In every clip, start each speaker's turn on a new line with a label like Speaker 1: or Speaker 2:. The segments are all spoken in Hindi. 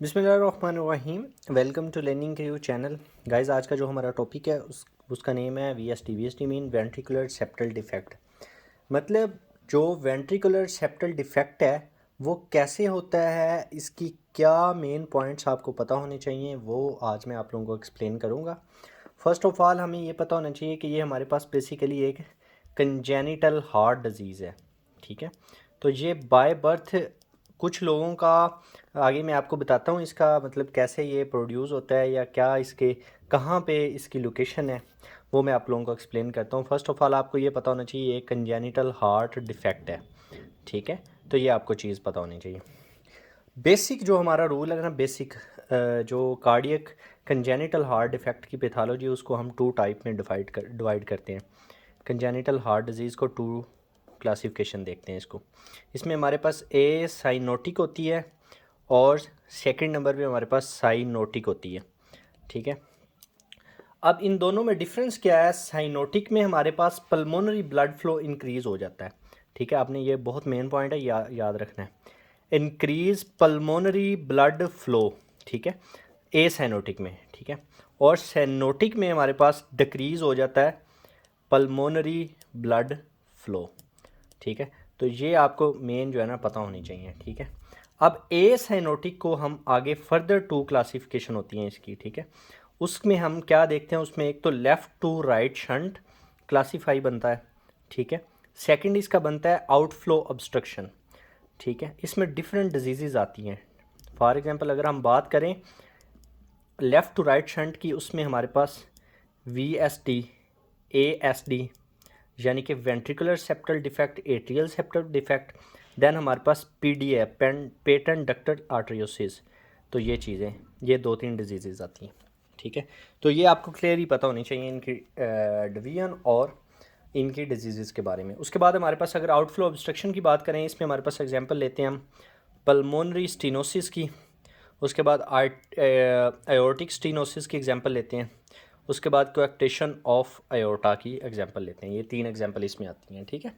Speaker 1: बिस्मिल्लाहिर्रहमानिर्रहीम। वेलकम टू लर्निंग क्रियो चैनल। गाइस, आज का जो हमारा टॉपिक है उसका नेम है VSD mean ventricular septal defect. मतलब जो वेंट्रिकुलर सेप्टल डिफेक्ट है वो कैसे होता है, इसकी क्या मेन पॉइंट्स आपको पता होने चाहिए, वो आज मैं आप लोगों को एक्सप्लेन करूँगा। फ़र्स्ट ऑफ़ ऑल हमें ये पता होना चाहिए कि ये हमारे पास बेसिकली एक कंजेनिटल हार्ट डिज़ीज़ है। ठीक है, तो ये बाय बर्थ कुछ लोगों का, आगे मैं आपको बताता हूँ इसका मतलब कैसे ये प्रोड्यूस होता है या क्या इसके कहाँ पे इसकी लोकेशन है, वो मैं आप लोगों को एक्सप्लेन करता हूँ। फर्स्ट ऑफ़ ऑल आपको ये पता होना चाहिए एक कंजेनिटल हार्ट डिफेक्ट है। ठीक है, तो ये आपको चीज़ पता होनी चाहिए। बेसिक जो हमारा रूल है ना, बेसिक जो कार्डियक कंजेनिटल हार्ट डिफेक्ट की पैथोलॉजी उसको हम टू टाइप में डिवाइड करते हैं। कंजेनिटल हार्ट डिजीज़ को टू क्लासिफिकेशन देखते हैं इसको। इसमें हमारे पास ए साइनोटिक होती है और सेकंड नंबर पे हमारे पास साइनोटिक होती है। ठीक है, अब इन दोनों में डिफरेंस क्या है? साइनोटिक में हमारे पास पल्मोनरी ब्लड फ्लो इंक्रीज़ हो जाता है। ठीक है, आपने ये बहुत मेन पॉइंट है, याद रखना है, इंक्रीज पल्मोनरी ब्लड फ्लो। ठीक है, ए साइनोटिक में। ठीक है, और साइनोटिक में हमारे पास डिक्रीज़ हो जाता है पल्मोनरी ब्लड फ्लो। ठीक है, तो ये आपको मेन जो है ना पता होनी चाहिए। ठीक है, अब ए साइनोटिक को हम आगे फर्दर टू क्लासिफिकेशन होती हैं इसकी। ठीक है, उसमें हम क्या देखते हैं, उसमें एक तो left to right shunt classify बनता है। ठीक है, सेकंड इसका बनता है आउटफ्लो ऑब्स्ट्रक्शन। ठीक है, इसमें डिफरेंट डिजीज़ आती हैं। फॉर एग्जांपल अगर हम बात करें लेफ़्ट टू राइट शंट की, उसमें हमारे पास V S D, A S D यानी कि ventricular septal defect, atrial septal defect, then हमारे पास पी डी है, पेटेंट डक्टल आर्टरियोसिस। तो ये चीज़ें, ये दो तीन डिजीज़ आती हैं। ठीक है, तो ये आपको क्लियरली पता होनी चाहिए इनकी डिवीजन और इनकी डिजीज़ के बारे में। उसके बाद हमारे पास अगर आउटफ्लो ऑब्स्ट्रक्शन की बात करें, इसमें हमारे पास एग्जांपल लेते हैं हम पल्मोनरी स्टीनोसिस की। उसके बाद आयोर्टिक स्टीनोसिस की एग्जांपल लेते हैं। उसके बाद कोएक्टेशन ऑफ आयोर्टा की एग्जांपल लेते हैं। ये तीन एग्जांपल इसमें आती हैं। ठीक है,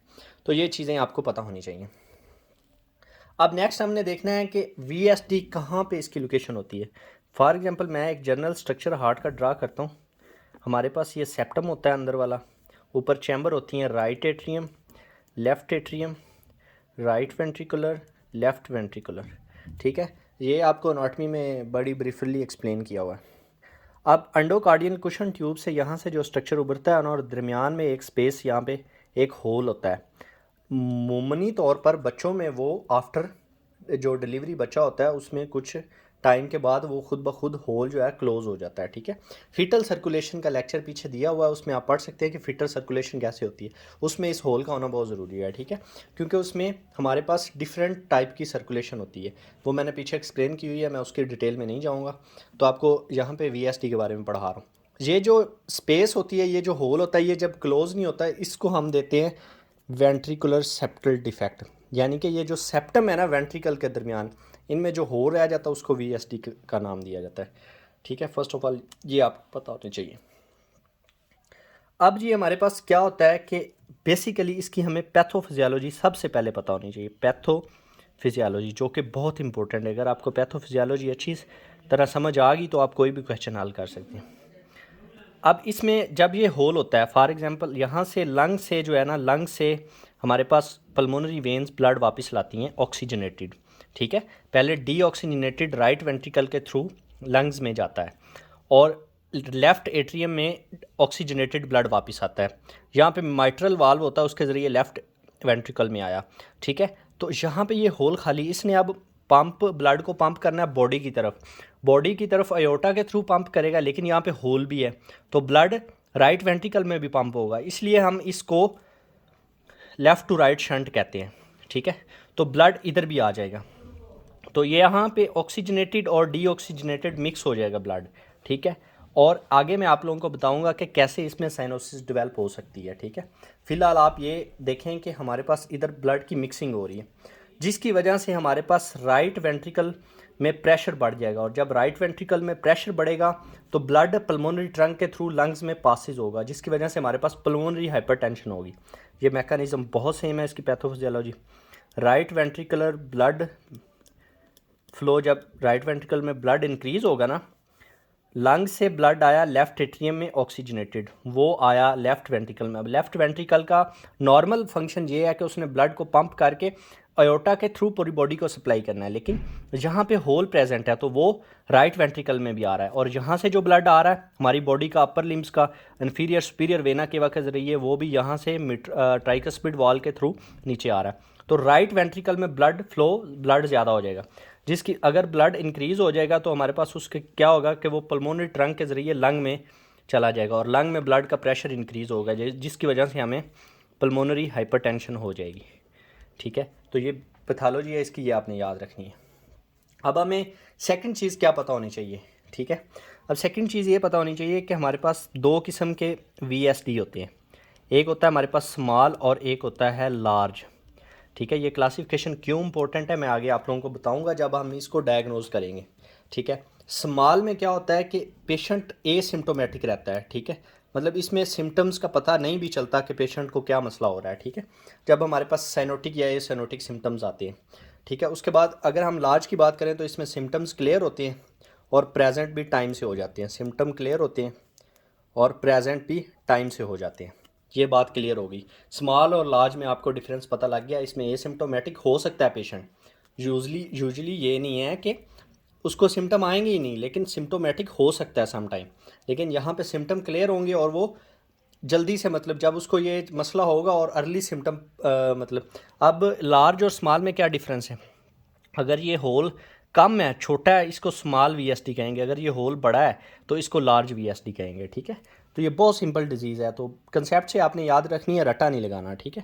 Speaker 1: तो ये चीज़ें आपको पता होनी चाहिए। अब नेक्स्ट हमने देखना है कि वी एस डी कहाँ पर इसकी लोकेशन होती है। फॉर एग्जांपल मैं एक जनरल स्ट्रक्चर हार्ट का ड्रा करता हूँ। हमारे पास ये सेप्टम होता है अंदर वाला, ऊपर चैम्बर होती हैं right atrium, left atrium, right ventricular, left ventricular. ठीक है, ये आपको एनाटॉमी में बड़ी ब्रीफली एक्सप्लेन किया हुआ है। अब अंडोकार्डियल कुशन ट्यूब से यहाँ से जो स्ट्रक्चर उभरता है और दरमियान में एक स्पेस, यहाँ पे एक होल होता है। मामूली तौर पर बच्चों में वो आफ्टर जो डिलीवरी बच्चा होता है उसमें कुछ टाइम के बाद वो खुद ब खुद होल जो है क्लोज हो जाता है। ठीक है, फीटल सर्कुलेशन का लेक्चर पीछे दिया हुआ है, उसमें आप पढ़ सकते हैं कि फीटल सर्कुलेशन कैसे होती है। उसमें इस होल का होना बहुत ज़रूरी है। ठीक है, क्योंकि उसमें हमारे पास डिफरेंट टाइप की सर्कुलेशन होती है, वो मैंने पीछे एक्सप्लेन की हुई है, मैं उसकी डिटेल में नहीं जाऊँगा। तो आपको यहाँ पर वी के बारे में पढ़ा रहा हूँ। ये जो स्पेस होती है, ये जो होल होता है, ये जब क्लोज नहीं होता है इसको हम देते हैं वेंट्रिकुलर सेप्टल डिफेक्ट। यानी कि ये जो सेप्टम है ना वेंट्रिकल के दरमियान, इनमें जो हो रह जाता है उसको वी एस डी का नाम दिया जाता है। ठीक है, फर्स्ट ऑफ ऑल ये आपको पता होना चाहिए। अब ये हमारे पास क्या होता है कि बेसिकली इसकी हमें पैथोफिजियोलॉजी सबसे पहले पता होनी चाहिए। पैथोफिजियोलॉजी जो कि बहुत इंपॉर्टेंट है। अगर आपको पैथोफिजियोलॉजी अच्छी तरह समझ आ गई तो आप कोई भी क्वेश्चन हल कर सकते हैं। अब इसमें जब ये होल होता है, फॉर एग्जांपल यहाँ से लंग से जो है ना, लंग से हमारे पास पल्मोनरी वेन्स ब्लड वापस लाती हैं ऑक्सीजनेटेड। ठीक है, पहले डीऑक्सीजनेटेड राइट वेंट्रिकल के थ्रू लंग्स में जाता है और लेफ़्ट एट्रियम में ऑक्सीजनेटेड ब्लड वापस आता है। यहाँ पे माइट्रल वाल्व होता है, उसके ज़रिए लेफ़्ट वेंट्रिकल में आया। ठीक है, तो यहाँ पे ये होल खाली, इसने अब पंप ब्लड को पंप करना है बॉडी की तरफ। बॉडी की तरफ अयोटा के थ्रू पंप करेगा, लेकिन यहाँ पे होल भी है तो ब्लड राइट वेंट्रिकल में भी पंप होगा, इसलिए हम इसको लेफ़्ट टू राइट शंट कहते हैं। ठीक है, तो ब्लड इधर भी आ जाएगा, तो ये यहाँ पे ऑक्सीजनेटेड और डीऑक्सीजनेटेड मिक्स हो जाएगा ब्लड। ठीक है, और आगे मैं आप लोगों को बताऊंगा कि कैसे इसमें साइनोसिस डेवलप हो सकती है। ठीक है, फिलहाल आप ये देखें कि हमारे पास इधर ब्लड की मिक्सिंग हो रही है, जिसकी वजह से हमारे पास राइट वेंट्रिकल में प्रेशर बढ़ जाएगा, और जब राइट वेंट्रिकल में प्रेशर बढ़ेगा तो ब्लड पल्मोनरी ट्रंक के थ्रू लंग्स में पासिस होगा, जिसकी वजह से हमारे पास पल्मोनरी हाइपरटेंशन होगी। ये मैकेनिज्म बहुत सेम है इसकी pathophysiology. Right ventricular blood flow, जब राइट वेंट्रिकल में ब्लड इंक्रीज़ होगा ना, लंग से ब्लड आया लेफ़्ट एट्रियम में ऑक्सीजनेटेड, वो आया लेफ़्ट वेंट्रिकल में। अब लेफ़्ट वेंट्रिकल का नॉर्मल फंक्शन ये है कि उसने ब्लड को पंप करके अयोटा के थ्रू पूरी बॉडी को सप्लाई करना है, लेकिन जहाँ पे होल प्रेजेंट है तो वो राइट वेंट्रिकल में भी आ रहा है, और यहाँ से जो ब्लड आ रहा है हमारी बॉडी का अपर लिम्स का इन्फीरियर सुपीरियर वेना के वक्त जरिए, वो भी यहाँ से ट्राइकस्पिड वॉल के थ्रू नीचे आ रहा है। तो राइट वेंट्रिकल में ब्लड फ्लो, ब्लड ज़्यादा हो जाएगा, जिसकी अगर ब्लड इंक्रीज़ हो जाएगा तो हमारे पास उसके क्या होगा कि वो पल्मोनरी ट्रंक के ज़रिए लंग में चला जाएगा, और लंग में ब्लड का प्रेशर इंक्रीज़ होगा, जिसकी वजह से हमें पल्मोनरी हाइपरटेंशन हो जाएगी। ठीक है, तो ये पैथोलॉजी है इसकी, ये आपने याद रखनी है। अब हमें सेकंड चीज़ क्या पता होनी चाहिए। ठीक है, अब सेकंड चीज़ ये पता होनी चाहिए कि हमारे पास दो किस्म के VSD होते हैं, एक होता है हमारे पास स्मॉल और एक होता है लार्ज। ठीक है, ये क्लासिफिकेशन क्यों इंपॉर्टेंट है मैं आगे आप लोगों को बताऊंगा जब हम इसको डायग्नोज करेंगे। ठीक है, स्मॉल में क्या होता है कि पेशेंट एसिम्टोमेटिक रहता है। ठीक है, मतलब इसमें सिम्टम्स का पता नहीं भी चलता कि पेशेंट को क्या मसला हो रहा है। ठीक है, जब हमारे पास साइनोटिक या एसिनोटिक सिम्टम्स आते हैं। ठीक है, उसके बाद अगर हम लार्ज की बात करें तो इसमें सिम्टम्स क्लियर होते हैं और प्रेजेंट भी टाइम से हो जाते हैं। सिम्टम क्लियर होते हैं और प्रेजेंट भी टाइम से हो जाते हैं। ये बात क्लियर हो गई। स्मॉल और लार्ज में आपको डिफरेंस पता लग गया। इसमें एसिम्टोमेटिक हो सकता है पेशेंट, यूजली ये नहीं है कि उसको सिम्टम आएंगे ही नहीं, लेकिन सिम्टोमेटिक हो सकता है सम टाइम। लेकिन यहाँ पे सिम्टम क्लियर होंगे और वो जल्दी से, मतलब जब उसको ये मसला होगा और अर्ली सिम्टम, मतलब अब लार्ज और स्मॉल में क्या डिफरेंस है। अगर ये होल कम है, छोटा है, इसको स्मॉल VSD कहेंगे। अगर ये होल बड़ा है तो इसको लार्ज VSD कहेंगे। ठीक है, तो ये बहुत सिंपल डिजीज़ है, तो कंसेप्ट से आपने याद रखनी है, रटा नहीं लगाना। ठीक है,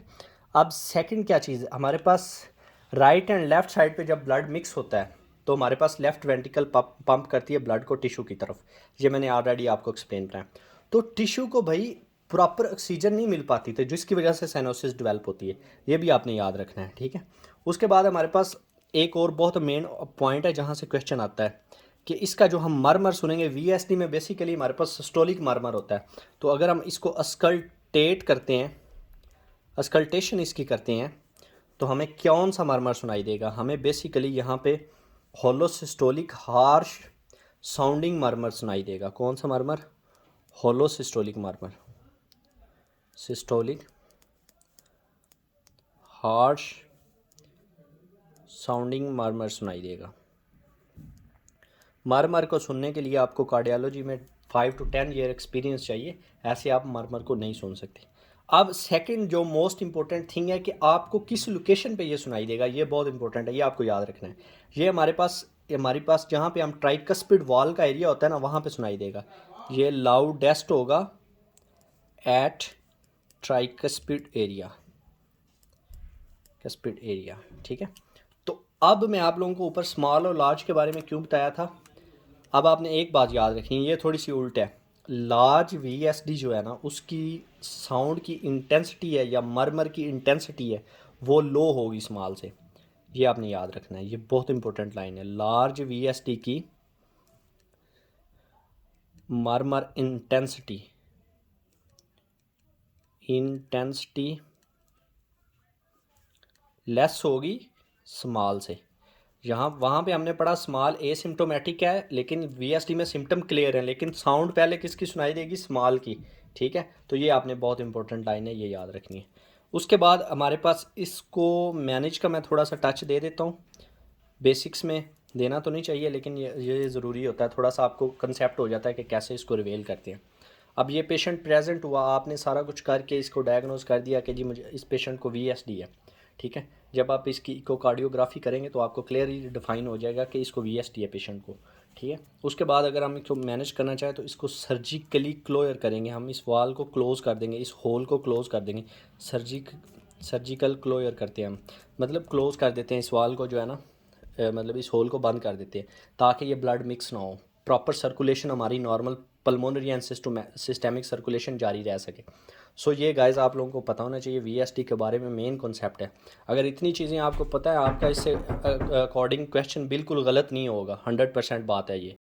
Speaker 1: अब सेकंड क्या चीज़ है, हमारे पास राइट एंड लेफ़्ट साइड पे जब ब्लड मिक्स होता है तो हमारे पास लेफ़्ट वेंट्रिकल पंप करती है ब्लड को टिश्यू की तरफ। ये मैंने ऑलरेडी आपको एक्सप्लेन कराया। तो टिश्यू को भाई प्रॉपर ऑक्सीजन नहीं मिल पाती थी, जिसकी वजह से साइनोसिस डेवलप होती है, ये भी आपने याद रखना है। ठीक है, उसके बाद हमारे पास एक और बहुत मेन पॉइंट है जहाँ से क्वेश्चन आता है कि इसका जो हम मरमर सुनेंगे VSD में, बेसिकली हमारे पास सिस्टोलिक मरमर होता है। तो अगर हम इसको अस्कल्टेट करते हैं, अस्कल्टेशन इसकी करते हैं, तो हमें कौन सा मरमर सुनाई देगा। हमें बेसिकली यहाँ पे होलोसिस्टोलिक हार्श साउंडिंग मरमर सुनाई देगा। कौन सा मरमर? होलोसिस्टोलिक मरमर, सिस्टोलिक हार्श साउंडिंग मरमर सुनाई देगा। मरमर को सुनने के लिए आपको कार्डियोलॉजी में 5 to 10 ईयर एक्सपीरियंस चाहिए, ऐसे आप मरमर को नहीं सुन सकते। अब सेकंड जो मोस्ट इंपॉर्टेंट थिंग है कि आपको किस लोकेशन पे ये सुनाई देगा, ये बहुत इंपॉर्टेंट है, ये आपको याद रखना है। ये हमारे पास जहाँ पे हम ट्राइकस्पिड वॉल का एरिया होता है ना, वहाँ पे सुनाई देगा। ये लाउडेस्ट होगा at tricuspid area, cuspid area. ठीक है, तो अब मैं आप लोगों को ऊपर स्मॉल और लार्ज के बारे में क्यों बताया था। अब आपने एक बात याद रखनी है, ये थोड़ी सी उल्ट है। लार्ज VSD जो है ना, उसकी साउंड की इंटेंसिटी है या मरमर की इंटेंसिटी है वो लो होगी स्मॉल से, ये आपने याद रखना है। ये बहुत इंपॉर्टेंट लाइन है। लार्ज VSD की मरमर इंटेंसिटी लेस होगी स्मॉल से। यहाँ वहाँ पे हमने पढ़ा स्मॉल एसिम्टोमेटिक है, लेकिन VSD में सिम्टम क्लियर है, लेकिन साउंड पहले किसकी सुनाई देगी? स्मॉल की। ठीक है, तो ये आपने बहुत इंपॉर्टेंट लाइन है, ये याद रखनी है। उसके बाद हमारे पास इसको मैनेज का मैं थोड़ा सा टच दे देता हूँ। बेसिक्स में देना तो नहीं चाहिए, लेकिन ये ज़रूरी होता है, थोड़ा सा आपको कंसेप्ट हो जाता है कि कैसे इसको रिवेल करते हैं। अब ये पेशेंट प्रेजेंट हुआ, आपने सारा कुछ करके इसको डायग्नोज कर दिया कि जी मुझे इस पेशेंट को VSD है। ठीक है, जब आप इसकी इकोकार्डियोग्राफी करेंगे तो आपको क्लियरली डिफाइन हो जाएगा कि इसको VSD है पेशेंट को। ठीक है, उसके बाद अगर हम इसको मैनेज करना चाहें तो इसको सर्जिकली क्लोयर करेंगे, हम इस वाल को क्लोज़ कर देंगे, इस होल को क्लोज़ कर देंगे। सर्जिकल क्लोयर करते हैं हम, मतलब क्लोज़ कर देते हैं इस वाल को जो है ना, मतलब इस होल को बंद कर देते हैं ताकि ये ब्लड मिक्स ना हो, प्रॉपर सर्कुलेशन हमारी normal pulmonary and systemic circulation जारी रह सके। सो ये गाइस आप लोगों को पता होना चाहिए VSD के बारे में मेन कॉन्सेप्ट है। अगर इतनी चीज़ें आपको पता है, आपका इससे अकॉर्डिंग क्वेश्चन बिल्कुल गलत नहीं होगा, 100% बात है ये।